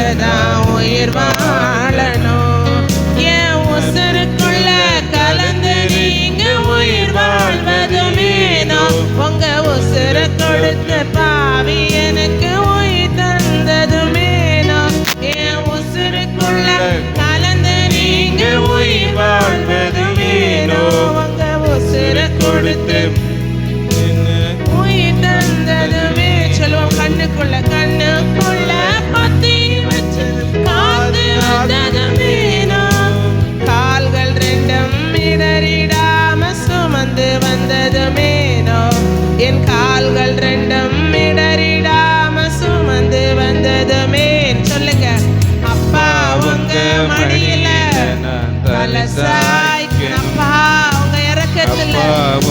போலதான் உயிர் வாழணும். என் உசுருக்குள்ள கலந்து நீங்க உயிர் வாழ்வதும் வேணும். உங்க உசுர கொடுத்த பாவி எனக்கு உயிர் தந்ததும் வேணும். என் உசுருக்குள்ள கலந்து நீங்க உயிர் வாழ்வதும் வேணும். உங்க உசுர கொடுத்து உயிர் தந்ததுமே. சொல்லுவோம், கண்ணுக்குள்ள பத்தி வச்சு காது வந்ததும் வேணும். கால்கள் ரெண்டும் இடறிடாம சுமந்து வந்ததும் வேணும். என் கால்கள் ரெண்டும் இடறிடாம சுமந்து வந்ததுமே. சொல்லுங்க, அப்பா உங்க மடியில தலை சாய்க்கணும். அப்பா உங்க இரக்கத்துல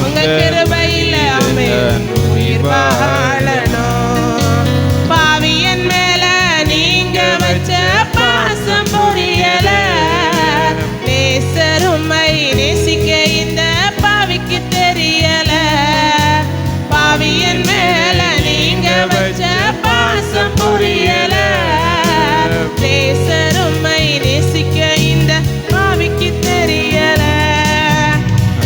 உங்க கிருபையில உயிர் வாழணும். பாவியன் மேல நீங்க வச்ச பாசம் புரியல. நேசருமை நேசிக்க இந்த பாவிக்கு தெரியல. பாவியன் மேல நீங்க வச்ச பாசம் புரியல. நேசருமை நேசிக்க இந்த பாவிக்கு தெரியல.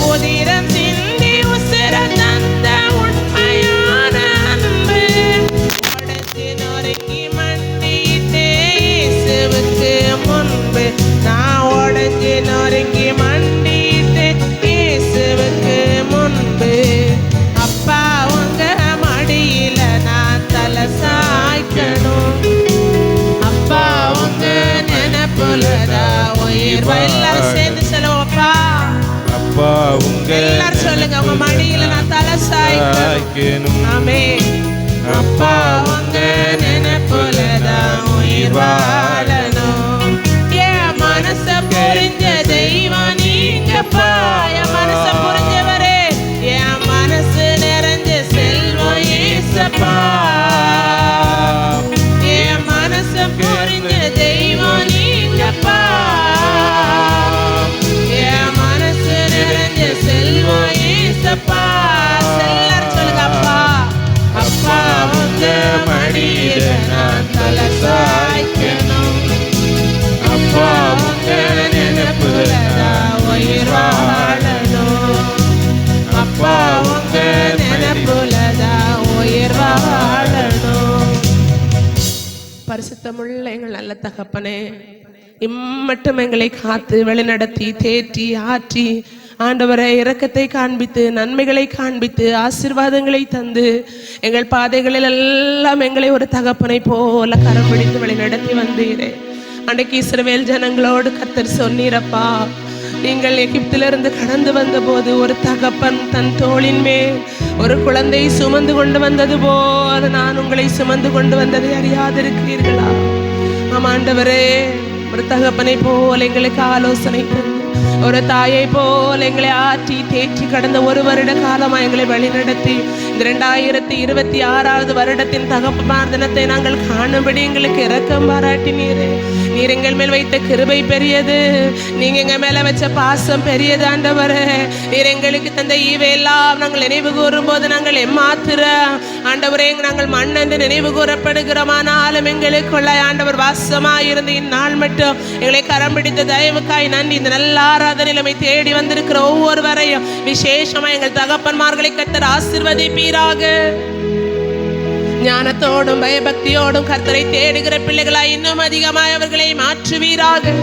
உதிரம் சிந்தி உசிர தந்த உண்மையான அன்பு உடைச்சு நொறுங்கி மண்டிட்டே இயேசுவுக்கு முன்பு. நான் உடைஞ்சு நொறுங்கி மண்டிட்டு இயேசுவுக்கு முன்பு. அப்பா உங்க மடியில நான் தலை சாய்க்கணும். அப்பா உங்க நினைப்புலதான் உயிர். எல்லாரும் சேர்ந்து சொல்லுவோம்ப்பா. அப்பா உங்க எல்லாரும் சொல்லுங்க, உங்க மடியில நான் தலை சாய்க்கணும். ஆமென். அப்பா உங்க நினைப்புலதான் உயிர் வாழணும். என் மனச புரிஞ்ச தெய்வம் நீங்கப்பா. என் மனச புரிஞ்சவரே, என் மனசு நிறைஞ்ச செல்வம் ஏசப்பா. என் மனச புரிஞ்ச தெய்வம் நீங்கப்பா. என் மனசு நிறைஞ்ச செல்வம் ஏசப்பா. எல்லாரும் சொல்லுங்க, அப்பா. அப்பா உங்க மடியில நான் தலை சாய்க்கணும். அப்பா உங்க நினைப்புலதான் உயிர் வாழணும். அப்பா உங்க நினைப்புலதான் உயிர் வாழணும். பரிசுத்தமுள்ள எங்கள் நல்ல தகப்பனே, இம்மட்டும் எங்களை காத்து வழிநடத்தி தேற்றி ஆற்றி ஆண்டவரை இரக்கத்தை காண்பித்து நன்மைகளை காண்பித்து ஆசீர்வாதங்களை தந்து எங்கள் பாதைகளில் எல்லாம் எங்களை ஒரு தகப்பனை போல கரம் பிடித்து வழிநடத்தி வந்தீரே. அன்றைக்கு இஸ்ரவேல் ஜனங்களோடு கர்த்தர் சொன்னீரப்பா, நீங்கள் எகிப்திலிருந்து கடந்து வந்த போது ஒரு தகப்பன் தன் தோளின் மேல் ஒரு குழந்தை சுமந்து கொண்டு வந்தது போல நான் உங்களை சுமந்து கொண்டு வந்ததை அறியாதிருக்கிறீர்களா? ஆமாண்டவரே, ஒரு தகப்பனை போல எங்களுக்கு ஆலோசனை தந்து ஒரு தாயை போல் எங்களை ஆற்றி தேற்றி கடந்த ஒரு வருட காலமாக எங்களை வழிநடத்தி இந்த 2026 வருடத்தின் தகப்பன் தினத்தை நாங்கள் காணும்படி எங்களுக்கு இரக்கம் பாராட்டினீரே. நீர் எங்கள் மேல் வைத்த கிருபை பெரியது. நீங்க எங்க மேல வச்ச பாசம் பெரியது ஆண்டவரே. நீர் எங்களுக்கு தந்த ஈவையெல்லாம் நாங்கள் நினைவு கூறும் போது நாங்கள் எம்மாத்திர ஆண்டவரே நாங்கள் மண் என்று நினைவு கூறப்படுகிறோமானாலும் எங்களுக்குள்ள ஆண்டவர் வாசமாயிருந்து இந்நாள் மட்டும் எங்களை கரம் பிடித்த தயவுக்காய் நன்றி. இந்த நல்ல ஆராதனை தேடி வந்திருக்கிற ஒவ்வொருவரையும் விசேஷமா எங்கள் தகப்பன்மார்களை கர்த்தர் ஆசீர்வதிப்பீராக. ஞானத்தோடும் பயபக்தியோடும் கர்த்தரை தேடுகிற பிள்ளைகளாய் இன்னும் அதிகமாய் அவர்களை மாற்றுவீராக.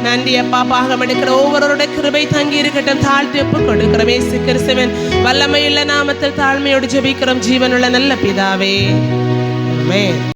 நன்றி அப்பா. பாகம் எடுக்கிற ஒவ்வொருவருடைய கிருபை தங்கி இருக்கட்டும். தாழ்த்தி ஒப்பு கொடுக்கிறோம் இயேசு கிறிஸ்துவின் வல்லமையுள்ள நாமத்தில் தாழ்மையோடு ஜெபிக்கிறோம் ஜீவனுள்ள நல்ல பிதாவே. ஆமென்.